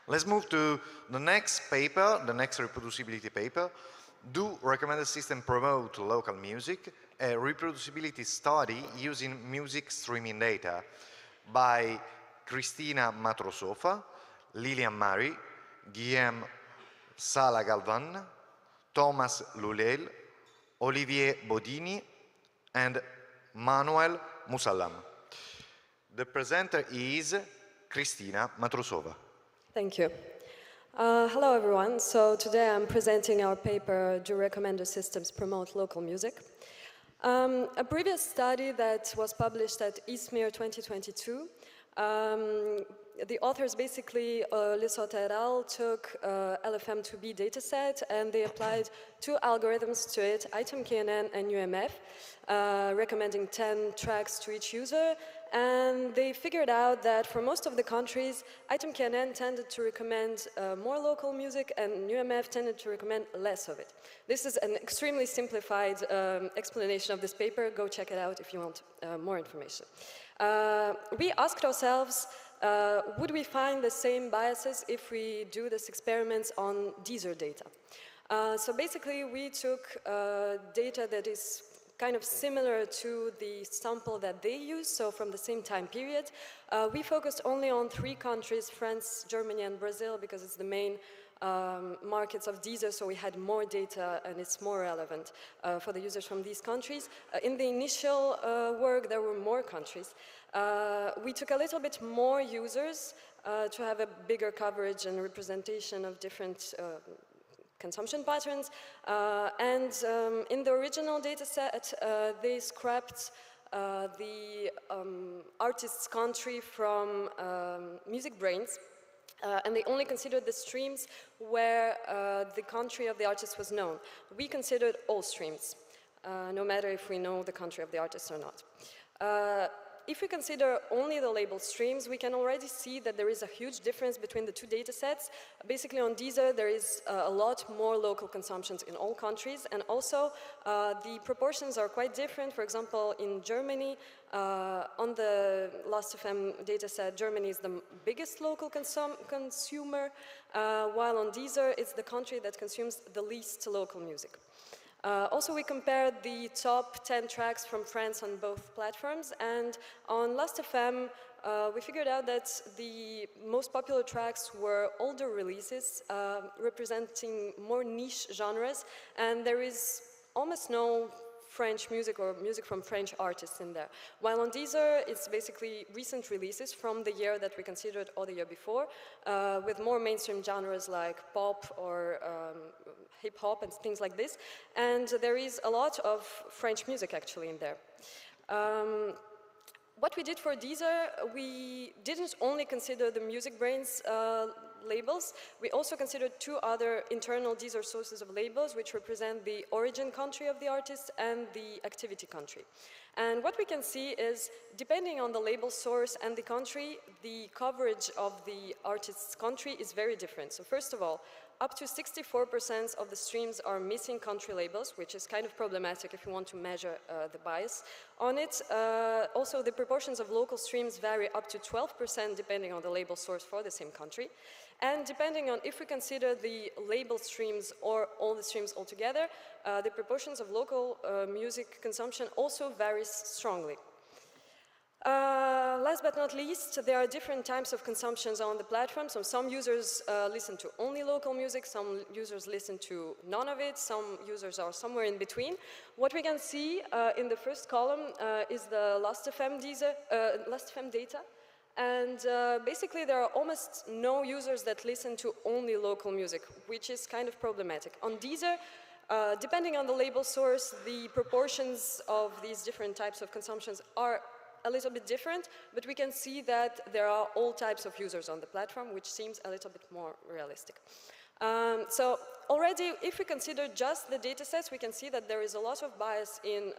Let's move to the next paper, the next reproducibility paper. Do recommended system promote local music? A reproducibility study using music streaming data by Cristina Matrosova, Lilian Mari, Guillaume Sala-Galvan, Thomas Lulel, Olivier Bodini, and Manuel Musallam. The presenter is Cristina Matrosova. Thank you. Hello, everyone. So today I'm presenting our paper, Do Recommender Systems Promote Local Music? A previous study that was published at ISMIR 2022, the authors basically, Lisota et al., took LFM2B dataset and they applied two algorithms to it, ItemKNN and UMF, recommending 10 tracks to each user. And they figured out that for most of the countries, ItemKNN tended to recommend more local music and UMF tended to recommend less of it. This is an extremely simplified explanation of this paper. Go check it out if you want more information. We asked ourselves, would we find the same biases if we do this experiments on Deezer data? So basically, we took data that is kind of similar to the sample that they use, so from the same time period. We focused only on 3 countries, France, Germany, and Brazil, because it's the main markets of Deezer, so we had more data and it's more relevant for the users from these countries. In the initial work, there were more countries. We took a little bit more users to have a bigger coverage and representation of different consumption patterns. In the original data set, they scrapped the artist's country from MusicBrainz. And they only considered the streams where the country of the artist was known. We considered all streams, no matter if we know the country of the artist or not. If we consider only the labeled streams, we can already see that there is a huge difference between the two data sets. Basically on Deezer, there is a lot more local consumptions in all countries, and also the proportions are quite different. For example, in Germany, on the Last.fm dataset, Germany is the biggest local consumer, while on Deezer, it's the country that consumes the least local music. Also, we compared the top 10 tracks from France on both platforms, and on Last.fm, we figured out that the most popular tracks were older releases, representing more niche genres, and there is almost no French music or music from French artists in there. While on Deezer, it's basically recent releases from the year that we considered or the year before, with more mainstream genres like pop or hip-hop and things like this. And there is a lot of French music actually in there. What we did for Deezer, we didn't only consider the MusicBrainz labels, we also considered 2 other internal Deezer sources of labels which represent the origin country of the artist and the activity country. And what we can see is, depending on the label source and the country, the coverage of the artist's country is very different. So first of all, up to 64% of the streams are missing country labels, which is kind of problematic if you want to measure the bias on it. Also, the proportions of local streams vary up to 12% depending on the label source for the same country. And depending on if we consider the label streams or all the streams altogether, the proportions of local music consumption also varies strongly. Last but not least, there are different types of consumptions on the platform. So some users listen to only local music, some users listen to none of it, some users are somewhere in between. What we can see in the first column is the Last.fm data. And basically there are almost no users that listen to only local music, which is kind of problematic. On Deezer, depending on the label source, the proportions of these different types of consumptions are a little bit different, but we can see that there are all types of users on the platform, which seems a little bit more realistic. So already, if we consider just the datasets, we can see that there is a lot of bias in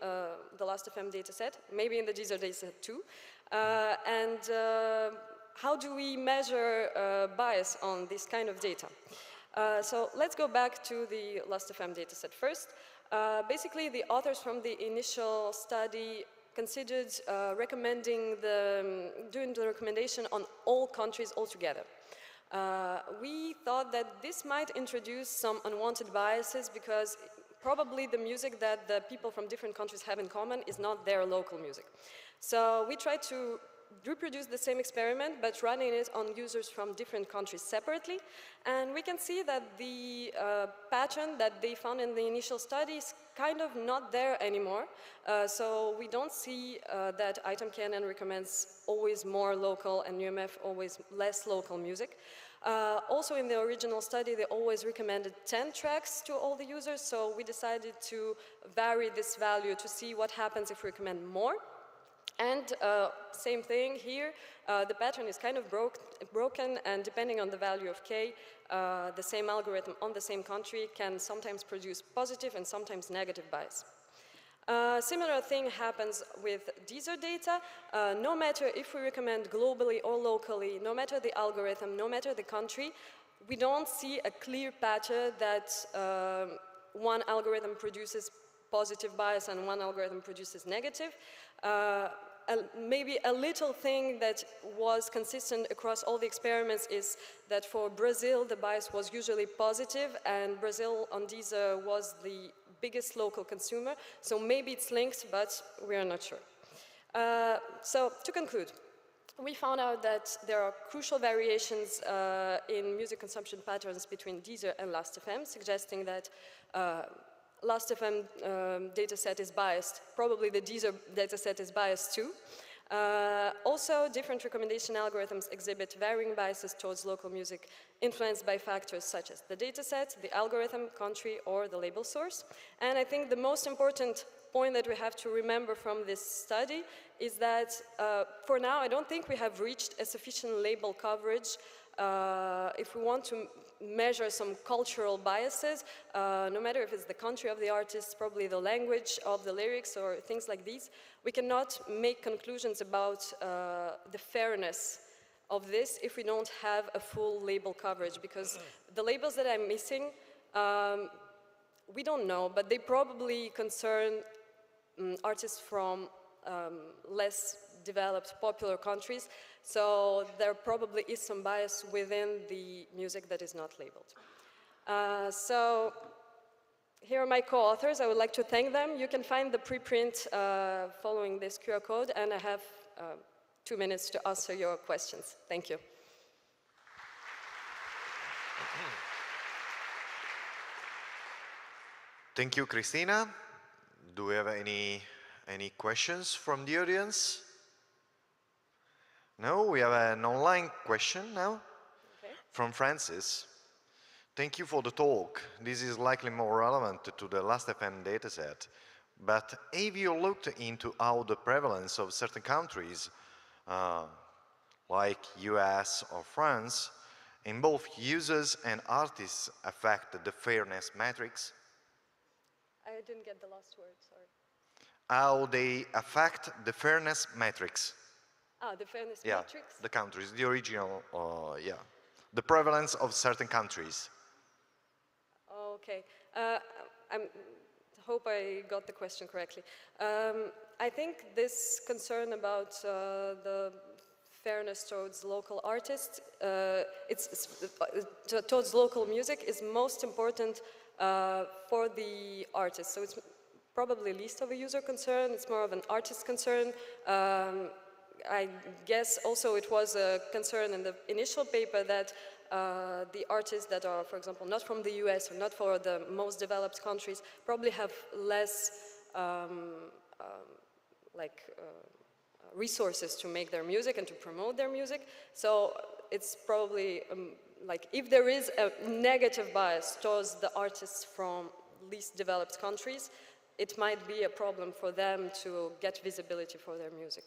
the Last.fm dataset, maybe in the Deezer dataset too. How do we measure bias on this kind of data? So let's go back to the Last.fm dataset first. Basically, the authors from the initial study considered doing the recommendation on all countries altogether. We thought that this might introduce some unwanted biases because probably the music that the people from different countries have in common is not their local music. So we tried to reproduce the same experiment but running it on users from different countries separately, and we can see that the pattern that they found in the initial study is kind of not there anymore. So we don't see that ItemKNN recommends always more local and UMF always less local music. Also in the original study they always recommended 10 tracks to all the users, so we decided to vary this value to see what happens if we recommend more. And same thing here, the pattern is kind of broken, and depending on the value of k, the same algorithm on the same country can sometimes produce positive and sometimes negative bias. Similar thing happens with Deezer data. No matter if we recommend globally or locally, no matter the algorithm, no matter the country, we don't see a clear pattern that one algorithm produces positive bias and one algorithm produces negative. Maybe a little thing that was consistent across all the experiments is that for Brazil the bias was usually positive, and Brazil on Deezer was the biggest local consumer, so maybe it's linked, but we are not sure. So to conclude, we found out that there are crucial variations in music consumption patterns between Deezer and Last.fm, suggesting that Last.fm dataset is biased. Probably the Deezer dataset is biased too. Also, different recommendation algorithms exhibit varying biases towards local music, influenced by factors such as the dataset, the algorithm, country, or the label source. And I think the most important point that we have to remember from this study is that for now, I don't think we have reached a sufficient label coverage if we want to measure some cultural biases, no matter if it's the country of the artist, probably the language of the lyrics or things like these, we cannot make conclusions about the fairness of this if we don't have a full label coverage, because the labels that I'm missing, we don't know, but they probably concern artists from less developed, popular countries, so there probably is some bias within the music that is not labeled. So here are my co-authors. I would like to thank them. You can find the preprint following this QR code, and I have 2 minutes to answer your questions. Thank you. Thank you, Christina. Do we have any questions from the audience? No, we have an online question now from Francis. Thank you for the talk. This is likely more relevant to the Last.fm dataset. But have you looked into how the prevalence of certain countries, like US or France, in both users and artists affect the fairness matrix? I didn't get the last word, sorry. How they affect the fairness matrix. The fairness matrix? The countries, the original, the prevalence of certain countries. Okay, I hope I got the question correctly. I think this concern about the fairness towards local artists, towards local music is most important for the artists. So it's probably least of a user concern, it's more of an artist concern. I guess also it was a concern in the initial paper that the artists that are, for example, not from the US or not for the most developed countries probably have less resources to make their music and to promote their music. So it's probably like if there is a negative bias towards the artists from least developed countries, it might be a problem for them to get visibility for their music.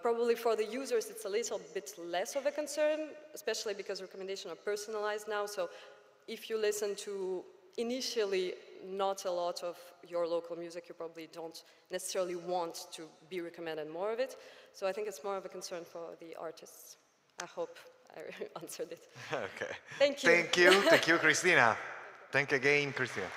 Probably for the users it's a little bit less of a concern, especially because recommendations are personalized now, so if you listen to initially not a lot of your local music, you probably don't necessarily want to be recommended more of it. So I think it's more of a concern for the artists. I hope I answered it. Okay. Thank you. Thank you, Christina. Thank you again, Christina.